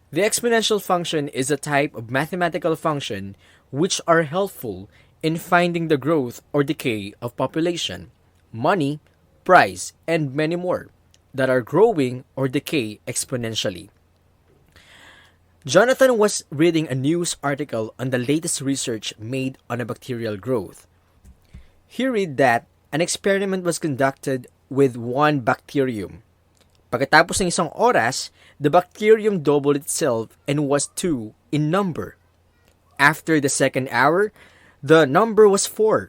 The exponential function is a type of mathematical function which are helpful in finding the growth or decay of population, money, price, and many more that are growing or decay exponentially. Jonathan was reading a news article on the latest research made on a bacterial growth. He read that an experiment was conducted with one bacterium. Pagkatapos ng isang oras, the bacterium doubled itself and was 2 in number. After the second hour, the number was 4.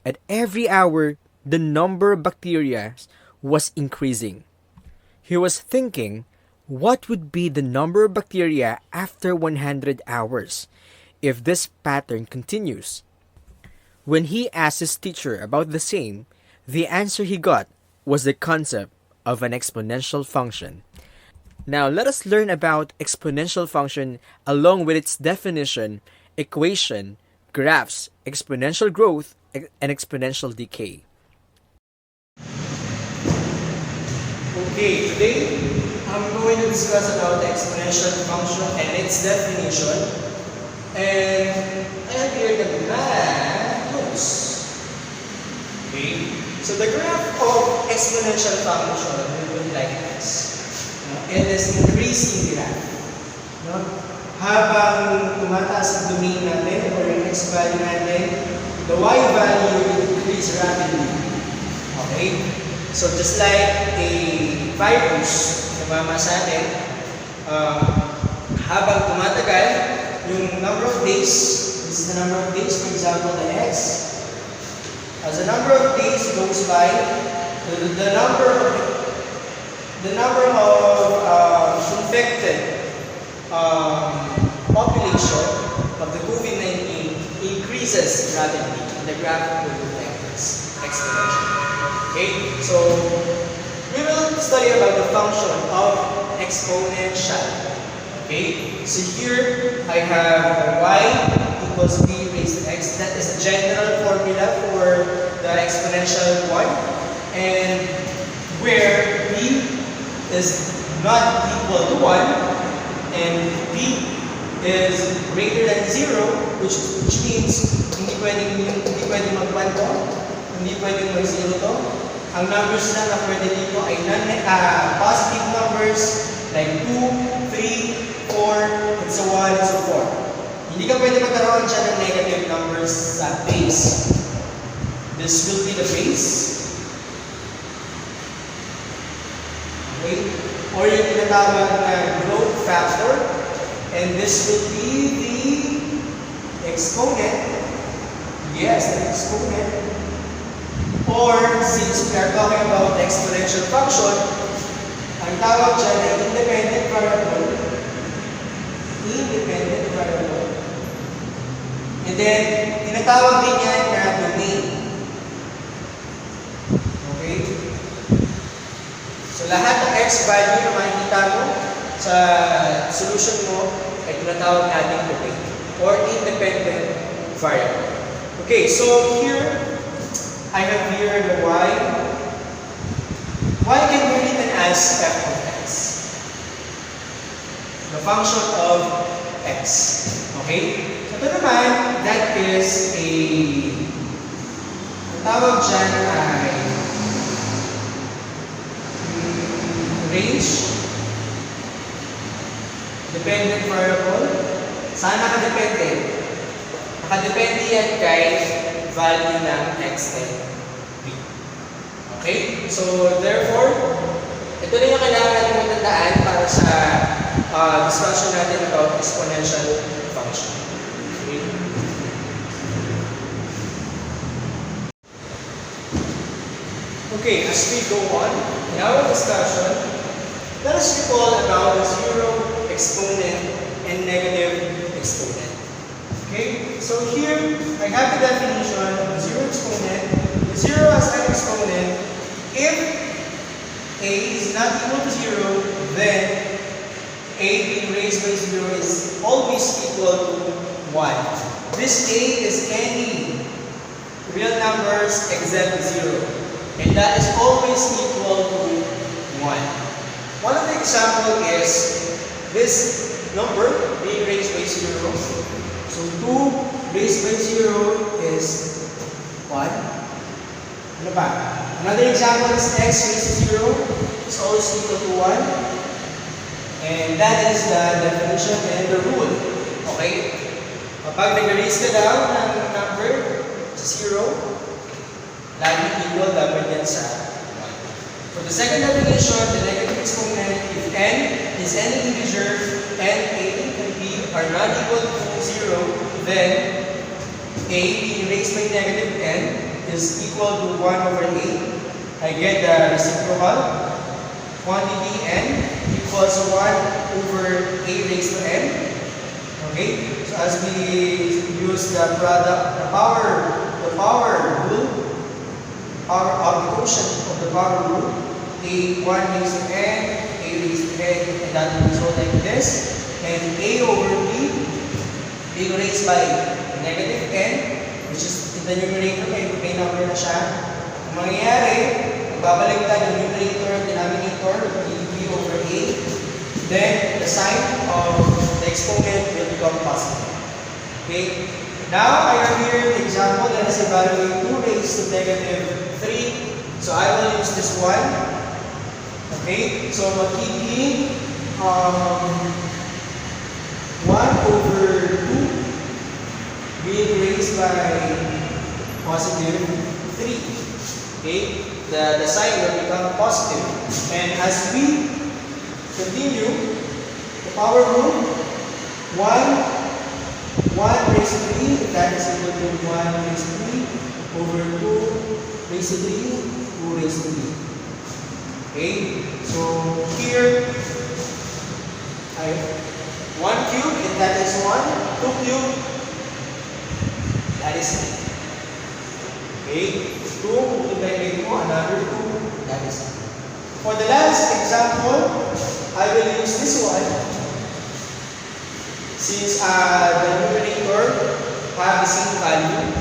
At every hour, the number of bacteria was increasing. He was thinking, what would be the number of bacteria after 100 hours if this pattern continues? When he asked his teacher about the same, the answer he got was the concept of an exponential function. Now let us learn about exponential function along with its definition, equation, graphs, exponential growth, and exponential decay. Okay, today I'm going to discuss about the exponential function and its definition. And I have here the math notes. Okay, so the graph of exponential function will look like this. It is increasing graph. No? Habang tumataas ang domain natin or yung x value natin, the y value will increase rapidly. Okay? So just like a virus na mama sa atin, habang tumatagal, yung number of days, this is the number of days, for example, the x, as the number of days goes by, the number of infected population of the COVID-19 increases rapidly. And the graph will look like this, exponential. Okay, so we will study about the function of exponential. Okay, so here I have y equals b raised to x. That is the general formula for the exponential one, and where b is not equal to 1 and b is greater than 0, which means hindi pwedeng mag-1 to, hindi pwedeng mag-0 to. Ang numbers lang na pwede dito ay positive numbers like 2, 3, 4, and so on and so forth. Hindi ka pwede magkaroon siya ng negative numbers sa base. This will be the base. Okay? Or yung tinatawag na growth factor. And this will be the exponent. Yes, the exponent. Or, since we are talking about the exponential function, ang tawag dyan ay independent variable. Independent variable. And then, tinatawag din yan na domain. Okay? So, lahat ng x value na makikita mo sa solution mo ay tinatawag natin domain or independent variable. Okay, so here, I have here the y. Y can be written as f of x. The function of x. Okay? So ito naman, that is a, ang tawag dyan ay range, dependent variable. Saan nakadepende? Nakadepende yan kay value ng x and b. Okay? So, therefore, ito na yung kailangan natin matandaan para sa discussion natin about exponential function. Okay? Okay, as we go on in our discussion, let us recall about the zero exponent and negative exponent. Okay, so here I have the definition of the zero exponent. The zero as an exponent, if a is not equal to 0, then a being raised by 0 is always equal to 1. This a is any real numbers except 0. And that is always equal to 1. One of the example is this number being raised by 0. So 2 raised by 0 is 1. Ano ba? Another example is x raised to 0 is always equal to 1. And that is the definition and the rule. Okay? Kapag nag-raise ka down ng number sa 0, lagi equal dapat yan sa 1. For the second definition, the negative exponent, if n is any integer and a and b are not equal to 0, then a being raised by negative n is equal to 1 over a. I get the reciprocal quantity n equals 1 over a raised to n. Okay? So as we use the product, the power rule, power of the quotient of the power rule, a 1 raised to n, a raised to n, and that will result like this. And a over b being raised by negative n, which is in the numerator, may number na siya. Ang mangyayari, babaliktad yung numerator, denominator, b over a, then the sign of the exponent will become positive. Okay? Now, I have here the example. Let us evaluate 2 raised to negative 3. So, I will use this one. Okay? So, magiging 1 over 2 being raised by positive 3. Okay? The sign will become positive. And as we continue, the power rule, 1 raised to 3, that is equal to 1 raised to 3 over 2 raised to 3, 2 raised to 3. Okay? So, here, 1 cube, and that is 1. 2 cube, that is 3. Okay? 2 multiplied by 2, another 2, that is 3. For the last example, I will use this one. Since the numerator have the same value,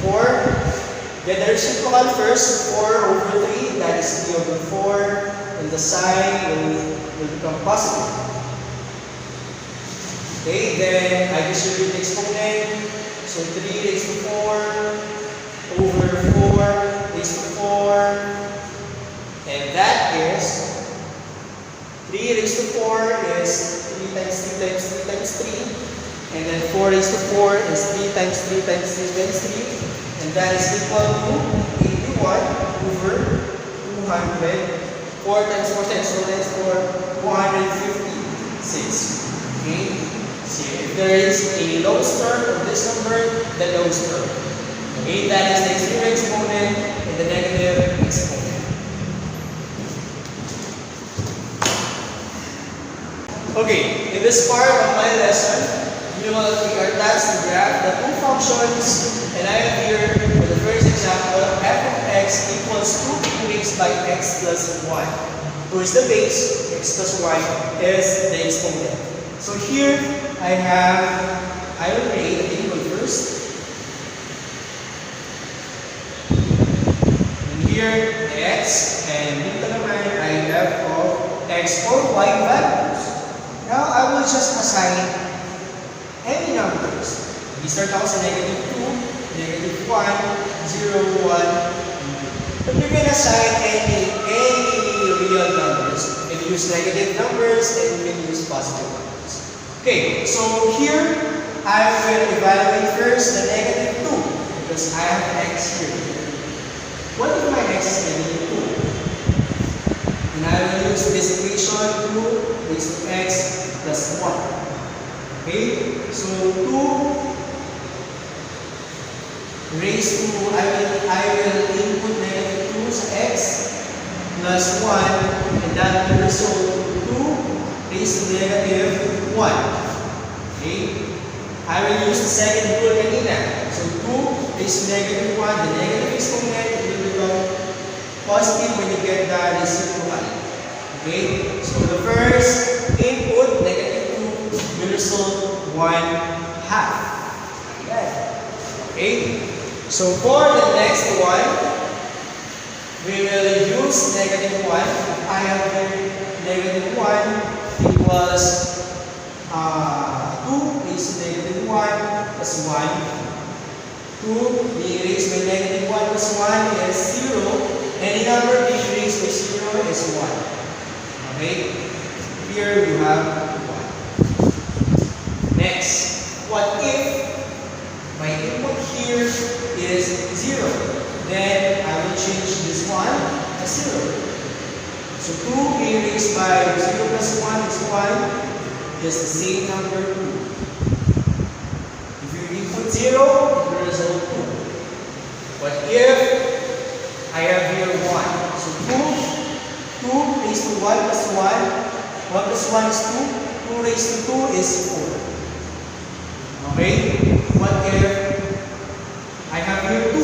4, get the reciprocal first, 4 over 3, that is 3 over 4, and the sign will become positive. Okay, then I distribute the exponent, so 3 raised to 4 over 4 raised to 4, and that is 3 raised to 4 is 3 times 3 times 3 times 3. And then 4 raised to 4 is 3 times 3 times 3 times 3. And that is equal to 81 over 200. 4 times 4 times 4 times 4, 256. Okay? So if there is a lowest term of this number, the lowest term. Okay? That is the extreme exponent and the negative exponent. Okay, in this part of my lesson, we are tasked to graph the two functions, and I have here for the first example, f of x equals 2 raised by x plus 1. 2 is the base, x plus 1 is the exponent. So here, I will create a table first. And here, x, and dito naman I have of x or y values. Now, I will just assign any numbers. We start out sa negative 2, negative 1, 0, 1. But you can assign any real numbers. You can use negative numbers and you can use positive numbers. Okay, so here, I will evaluate first the negative 2 because I have x here. What if my x is negative 2? And I will use this equation 2 raised to x plus 1. Okay? So 2 raised to, I will input negative 2 sa x plus 1, and that will result to 2 raised to negative 1. Okay? I will use the second rule kanina. So 2 raised to negative 1, the negative exponent will become positive when you get the reciprocal. Okay? So the first input, negative 2, will result 1/2. Ayan. Okay? So for the next one, we will use negative 1. I have here negative 1 equals plus 1 is 0. Any number being raised by 0 is 1. Okay? Here you have 1. Next, what if my input here is 0? Then I will change this 1 as 0. So 2 being raised by 0 plus 1 is 1. Just the same number 2. If you input 0, it will result 2. But if I have here 1, so 2 raised to 1 plus 1, 1 plus 1 is 2, 2 raised to 2 is 4. Okay? What if I have here 2?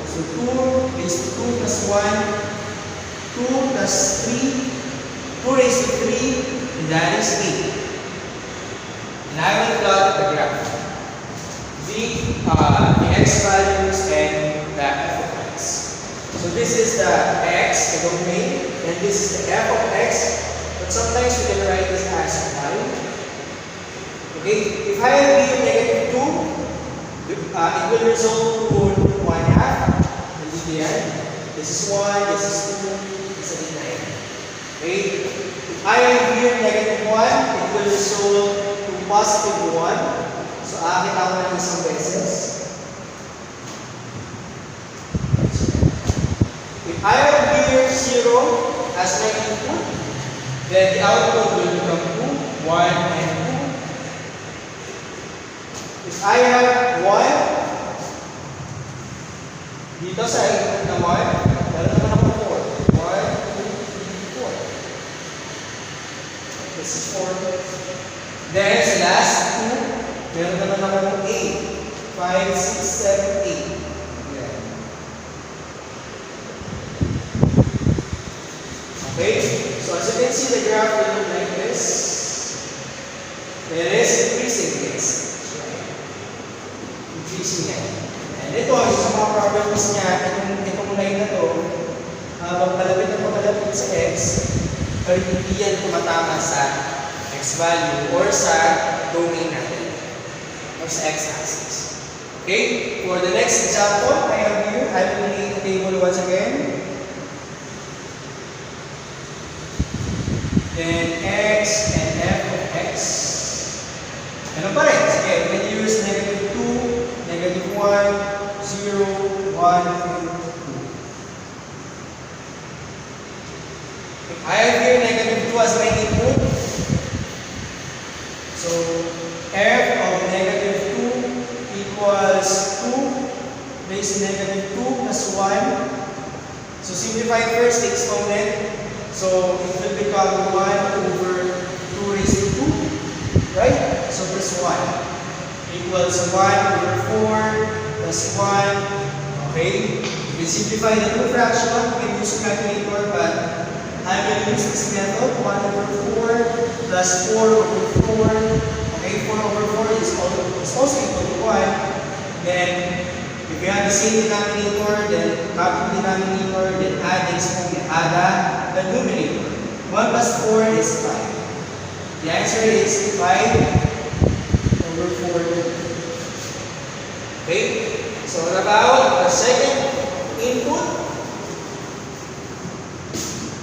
So 2 raised to 2 plus 1, 2 plus 3, 2 raised to 3, and that is 8. And I will plot the graph. The x values and the f of x. So this is the x, the domain, and this is the f of x. But sometimes we can write this as y. Okay, if I have here negative 2, it will result to 1 half. This is 1, this is 2, this is 9. Okay, if I have here negative 1, it will result to positive 1. So, akin ako ng isang beses. If I have here 0 as my input, then the output will become 2, 1, and 2. If I have 1, dito sa input na 1, meron naman ako 4. 1, 2, 3, 4. This is 4. Then, sa last 2, meron naman ako ng 8. 5, 6, 7, 8. Ayan. Okay? So as you can see, the graph will look like this. There is increasing this. Increasing yan. And ito, sa mga properties niya, itong line na to, habang palapit na palapit sa x, pero hindi yan tumatama sa x value or sa domain natin. Sa x-axis. Okay? For the next example, I have here, I will create the table once again. Then x and f of x. Ano pa rin? Sige, we can use negative 2, negative 1, 0, 1, 2. If I have here negative 2 as my input, so f of negative 2 equals 2 raised to negative 2 plus 1. So simplify first the exponent. So it will become 1 over 2 raised to 2. Right? So this 1 equals 1 over 4 plus 1. Okay? You can simplify the two fraction. You can use a calculator, but I will use this method. 1 over 4 plus 4 over 4. Okay, 4 over 4 is also equal to 1. Then, if you have the same denominator, then copy the denominator, then add the exponent, add the numerator. 1 plus 4 is 5. The answer is 5 over 4. Okay, so what about the second input?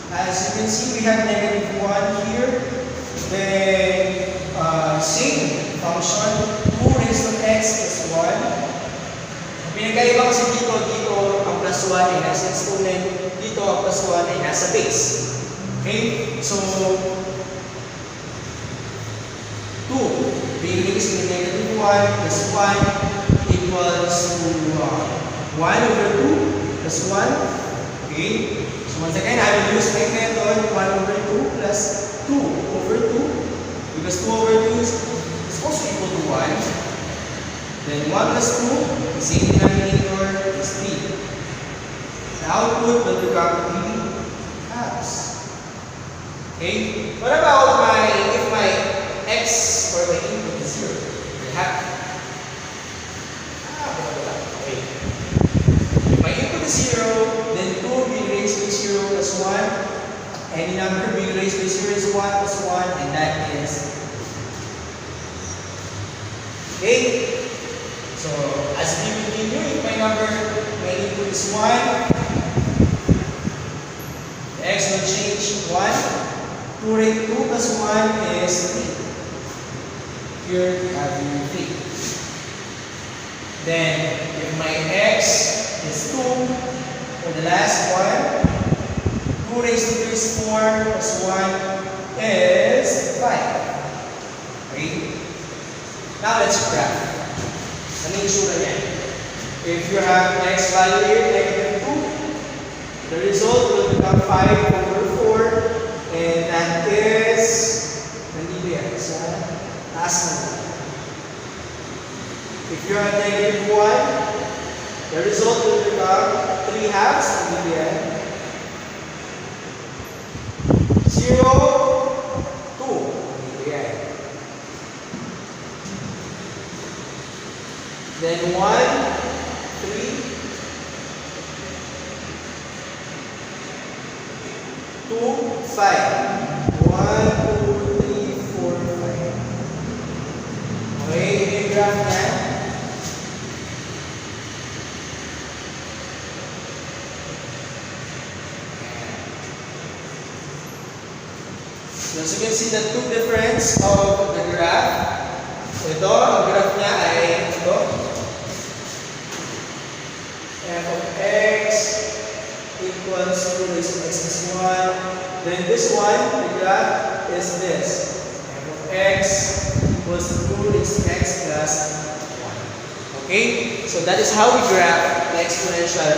As you can see, we have negative 1 here. Then, same function, 2 raised to x plus 1. Pinagkaiba kasi dito ang plus 1 ay nasa exponent, dito ang plus 1 ay nasa base. Okay? So, 2 being raised to negative 1 plus 1 equals to 1 over 2 plus 1. Okay? So, once again, I will use my method 1 over 2 plus 2 over 2. Because 2 over 2 is also equal to 1. Then 1 plus 2, the same denominator is 3. The output will become 3 halves. Okay? What about if my x or my input is 0? Okay. If my input is 0, then 2 being raised by 0 plus 1. Any number being raised by 0 is 1 plus 1, and that is 8. So So as we continue, if my number, my input is 1, the x will change 1. 2 raised 2 plus 1 is 3. Here we have your 3. Then, if my x is 2, for the last one, 2 raised to 3 is 4 plus 1 is 5. Okay? Now let's graph. Ano yung sura niya? If you have x value here, negative 2, the result will become 5 over 4, and that is, nandito yan, sa taas na. If you have negative 1, the result will become 3 halves, nandito yan. 0, 2, nandito yan. Then 1, 3, 2, 5. One, two, three, four, 5. Okay, yung graph niya. So as you can see the two difference of the graph. Ito, ang graph niya ay ito. F of x equals 2 raised to x plus 1. Then this one, the graph is this. F of x equals 2 raised to x plus 1. Okay? So that is how we graph the exponential